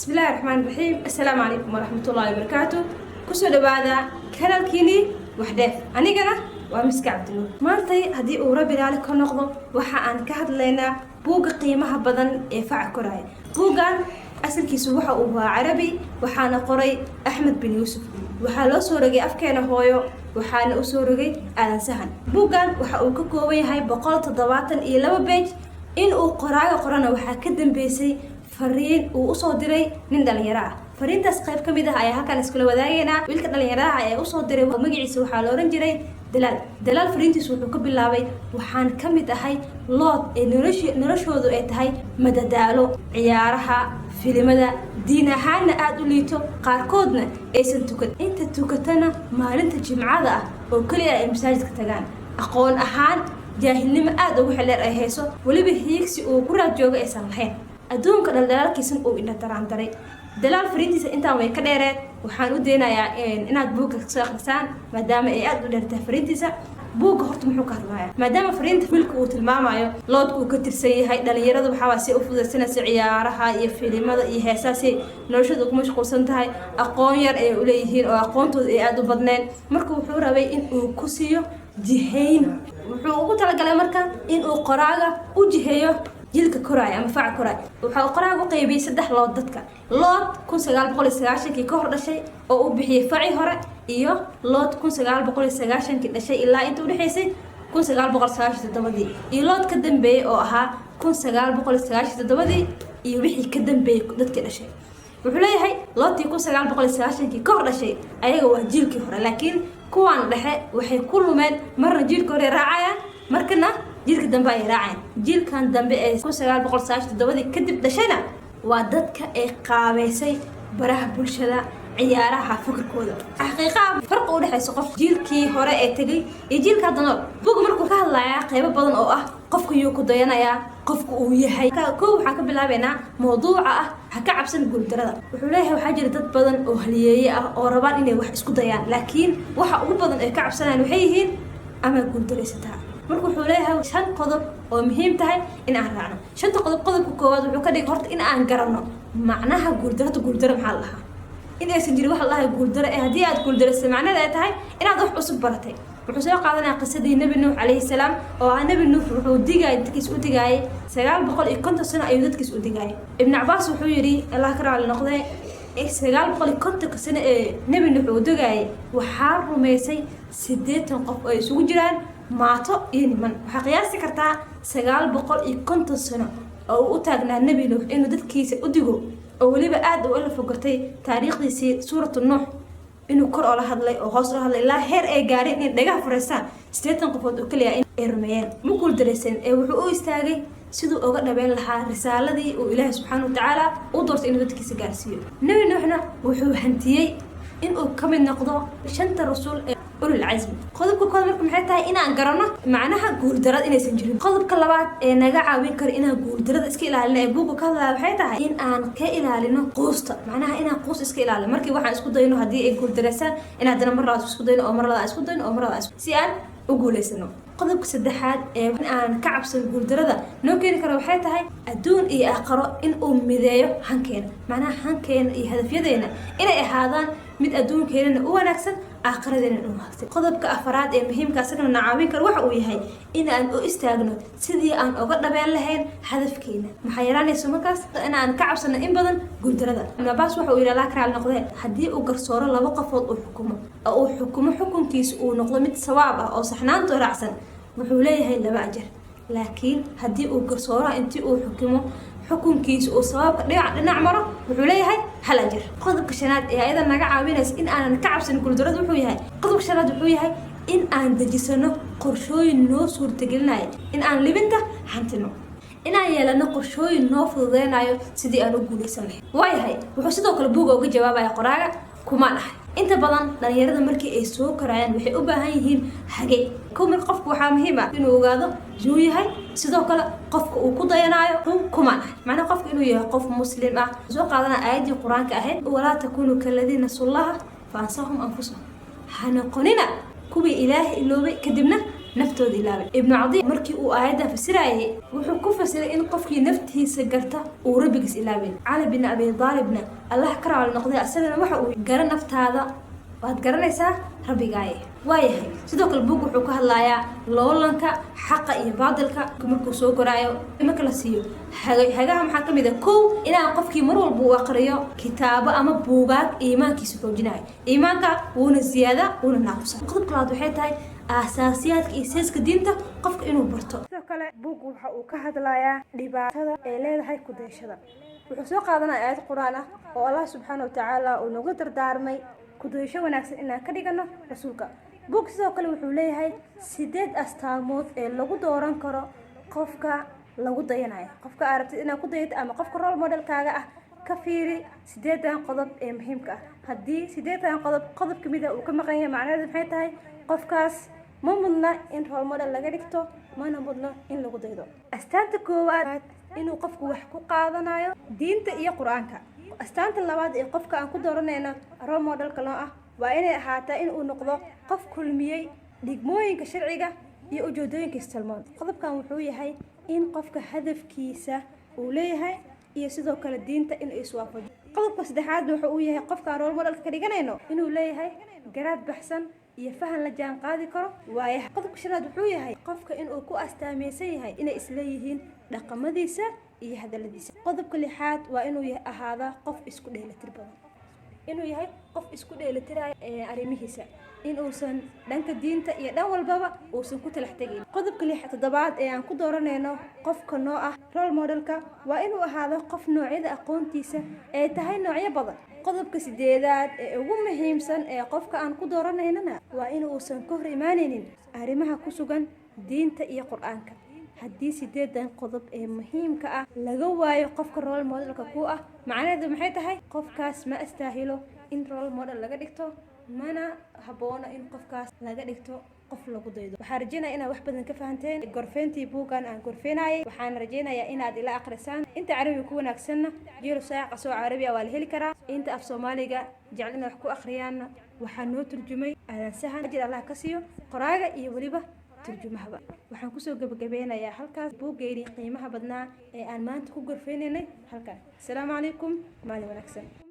بسم الله الرحمن الرحيم. السلام عليكم ورحمة الله وبركاته. كسو دبادا كنالكيني وحداف أنيقنا ومسك عبد النور مالتي هدي وربي لك نقضو وحا أن كهد لنا بوغ قيمها بدن إيفاع كراي بوغان أسل كيسو وحا أوها عربي وحانا قري أحمد بن يوسف وحا لو سورغي أفكينا هويو وحانا أسورغي آلان سهن بوغان وحا أوكا كوبي هاي بقال تضباطا إيلابا بيج إن أو قراغا قرانا وحا كدن بيسي fariin uu u soo diray nin dhalinyaro ah fariintaas qayb ka mid ah ayaa halkan iskula wadaagayna wiilka dhalinyarada ah ee u soo diray magaciisa waxa la oran jiray dalaal fariintiisu wuxuu ka bilaabay waxaan ka mid ahay lood ee noloshoodu ay tahay madadaalo ciyaaraha filimada diin ahaanna aad u liito qaarkoodna aysan tukan inta tukatana maalinta jimcada ah oo kaliya ay masaajidka tagaan aqoon ahaan jaahilnimo aad ugu xeleer ay hayso waliba hiigsi uu ku raad jooga aysan lahayn adduunka dhalaalkiisan uu ina daray dalaal fariintiisa intaan way ka dheereed waxaan u deenayaa inaad buugga soo akhrisaan maadaama ay aad u dheertahay fariintiisa buugga horta muxuu ka hadlayaa maadaama fariinta wiilka uu tilmaamayo loodku uu ka tirsan yahay dhalinyarada waxaa si u fududaysanaysa ciyaaraha iyo filimada iyo heesaasi noloshooda ku mashquulsan tahay aqoon yar ay u leeyihiin oo aqoontooda ay aad u badneen marka wuxuu rabay in uu ku siiyo jihayn wuxuu ugu talagalay marka in uu qoraaga u jiheeyo جيلك كراي أما فاع كراي وحقرأ وقيبي سدح لود دتك لود كون سجال بقول السجاشن كي كهر شيء أو بحي فاعي هراء إياه لود كون سجال بقول السجاشن كده شيء إلا أنتوا نحسي كون سجال بقول السجاشن تدودي يلود كدم بي أو ها كون سجال بقول السجاشن تدودي يبحي كدم بي دتك كده شيء وحلاي هاي لود يكون سجال بقول السجاشن كي كهر شيء أيوة جيلك هراء لكن كوان لحق وحي كل من مرة جيل كوري راعية مركنا جيلك دنبا ay raaceen jiilkan dambe ee 1997 kadib dhashana waa dadka ay qaabeysay baraha bulshada ciyaaraha fikirkooda xaqiiqada farq u dhaxayso qof jiilkii hore ee tagay iyo jiilka hadda buug markuu ka hadlayaa qaybo badan oo ah qofka uu ku dayanaya qofka uu yahay waxa ka bilaabeynaa mowduuca ah ha ka cabsan guuldarada wuxuu leeyahay waxa jira dad badan oo haliyeeye ah oo rabaan inay wax isku dayaan laakiin waxa ugu badan ay ka cabsanayaan waxay yihiin ama guuldareysataa markuu wuxuu leeyahay shan qodob oo muhiim tahay in aan raacno shanta qodobka koowaad wuxuu ka dhigay horta in aan garanno macnaha guuldarada maxaa lahaa in aysan jirin wax la lahaa guuldaro ee haddii aad guuldareyso macnaheedu ay tahay inaad wax cusub baratay wuxuu soo qaadanayaa qisadii nabi nuux calayhi salaam oo ah nabi nuux wuxuu digay dadkiis u digayay 950 sano ayuu dadkiis u digayay ibn Abbas wuxuu yiri Allah ka raali noqday 950 sano ee nabi nuux u digayay waxaa rumaysay 80 qof oo isugu jiraan maato iyo niman waxa qiyaasi kartaa 950 sano oo u taagnaa nabi nuux inuu dadkiisa u digo oo waliba aad u fogatay taariikhdiisii suuratu nuux inuu kor oo la hadlay oo hoos la hadlay ilaa heer ay gaareen in dhagaha furaysan 80 qofood oo kaliya in ay rumeeyeen ma kul dareysan ee wuxuu u istaagay sidoo uga dhabeyn lahaa risaaladii uu Ilaahay subhanahu wa ta'ala u doortay inuu dadkiisa gaarsiiyo nabi nuuxna wuxuu hantiyay in uu kamid noqdo shanta rasuul أولو العزم قلبك كل مركم حتى إنا قرنا معناها قول درد إنا سنجرين قلبك لبعض نجع ويكر إنا قول درد إسكيل على أبوك كذا بحياتها إن أن كإلى لنا قوسط معناها إنا قوس إسكيل على مركي واحد إسكود دينه هدي قول درسان إن عندنا مرة إسكود دينه أو مرة إسكود دينه أو مرة إسكود سيان وقول إسنو قلبك سدحات إن أن كعب سنقول درد نو كين كرو بحياتها الدون إيه أقرأ إن ذايو حنكين معناها حنكين إيه هدف يدينا إلى هذا مد أدون كيرنا ونكسن آخرين الأمهات قضبك أفراد مهم كاسكنا نعاوين كروح وياهي إن أن أستاجنو سدي أن أقرب بين لهين هدف كينا محيراني سمكاس أنا أن كعب سنة إن بدن قلت رذا ما باس وحوي إلى لاكر على النقدين حدي أقر صورة لا وقفوا أو حكومة حكم كيس ونقطة مت سوابة أو صحنان ترعسن وحولي هاي اللي بعجر لكن هدي أقر صورة أنتي أو حكومة حكم كيس وصواب نعمره وحوليها هلاجر قضبك شناد يا إذا نجع عابينس إن أنا نكعب سنقول درد وحويها قضبك شناد وحويها إن أنا دجسنا قرشوي نو صور تجلنا إن أنا لبنته حنتنو إن أنا يلا قرشوي نو فضينا سيدي أنا أقول سمح واي هاي وحسيتو كل بوجا وجي جوابا يا قراءة كمان inta badan dhalinyarada markii ay soo karayaan waxay u baahan yihiin hage kuma qofku waxa muhiim ah inuu ogaado inuu yahay sidoo kale qofka uu ku dayanayo kuma macna qofka inuu yahay qof muslim ah soo qaadana aayadii quraanka ahayd wala takunu kalladina sallaha fa ansahum anfusahum hana qonina kubi ilaahi iloobay kadibna naftooda ilaabay. Ibnu Cadiy markii uu aayadda fasirayay wuxuu ku fasiray in qofkii naftiisa garta uu rabbigiis ilaabin. Cali bin Abi Taalibna Allah ka raali noqday asagana waxa uu garan naftaada waad garanaysaa rabbigaaye. waayahay sidoo kale buug wuxuu ka hadlayaa loolanka xaqa iyo baadilka markuu soo koraayo marka la siiyo hagaha maxaa kamid ah kow inaan qofkii mar walba uu aqriyo kitaabo ama buugaag iimaankiisa xoojinayo. iimaanka wuuna ziyaada wuuna naaqusa. qodobka labaad waxay tahay aasaasiyaadka iyo sayska diinta qofka inuu barto. sidoo kale buug waxa uu ka hadlayaa dhibaatada ay leedahay ku dayashada. wuxuu soo qaadanaya aayad quraan ah oo Allah subxaanahu wa tacaala uu nagu dardaarmay kudayasho wanaagsan inaan ka dhigano rasuulka. buug sidoo kale wuxuu leeyahay 8 astaamood ee lagu dooran karo qofka lagu dayanayo. qofka aad rabtid inaad ku dayato ama qofka role modelkaaga ah ka fiiri 8 qodob ee muhiimka ah. haddii 8 qodob kamid ah uu ka maqan yahay macnaheedu maxay tahay qofkaas ma mudna in role model laga dhigto mana mudna in lagu daydo. astaanta koowaad inuu qofku wax ku qaadanayo diinta iyo quraanka. astaanta labaad ee qofka aan ku dooranayno role modelka loo ah waa inay ahaataa in uu noqdo qof kulmiyey dhigmooyinka sharciga iyo ujeedooyinka istilmaamay. qodobkan wuxuu yahay in qofka hadafkiisa uu leeyahay iyo sidoo kale diinta in ay iswaafajiyo. qodobka saddexaad wuxuu yahay qofka role modelka ka dhiganayno inuu leeyahay garaad baxsan iyo fahan la jaan qaadi karo waayaha. qodobka shanaad wuxuu yahay qofka inuu ku astaamaysan yahay inay isleeyihiin dhaqamadiisa iyo hadaladiisa. qodobka lixaad waa inuu ahaada qof isku dheelitir badan. inuu yahay qof isku dheelitirayo arrimihiisa in uusan dhanka diinta iyo dhan walbaba uusan ku talax tegin. qodobka toddobaad ee aan ku dooranayno qofka noo ah role modelka waa inuu ahaado qof noocyada aqoontiisa ay tahay noocyo badan. qodobka sideedaad ee ugu muhiimsan ee qofka aan ku dooranayna waa in uusan ka hor imaanaynin arrimaha ku sugan diinta iyo quraanka. haddii 8 qodob ee muhiimka ah laga waayo qofka role modelka ku ah macnaheedu maxay tahay qofkaas ma astaahilo in role model laga dhigto mana haboona in qofkaas laga dhigto qof lagu daydo. waxaan rajeynayaa inaad wax badan ka fahanteen gorfeyntii buugan aan gorfeenayay. waxaan rajeynayaa inaad ila akhrisaan inta carabiga ku wanaagsanna jiro saaqa soo carabi waa la heli karaa. inta af Soomaaliga jecel in wax ku akhriyaana waxaan noo turjumay aadan sahan ajir Allah ka siiyo qoraaga iyo waliba turjumahaba. waxaan ku soo gabagabeynayaa halkaas buugeeni qiimaha badnaa ee aan maanta ku gorfeenaynay halkan. assalaamu calaykum maalin wanaagsan.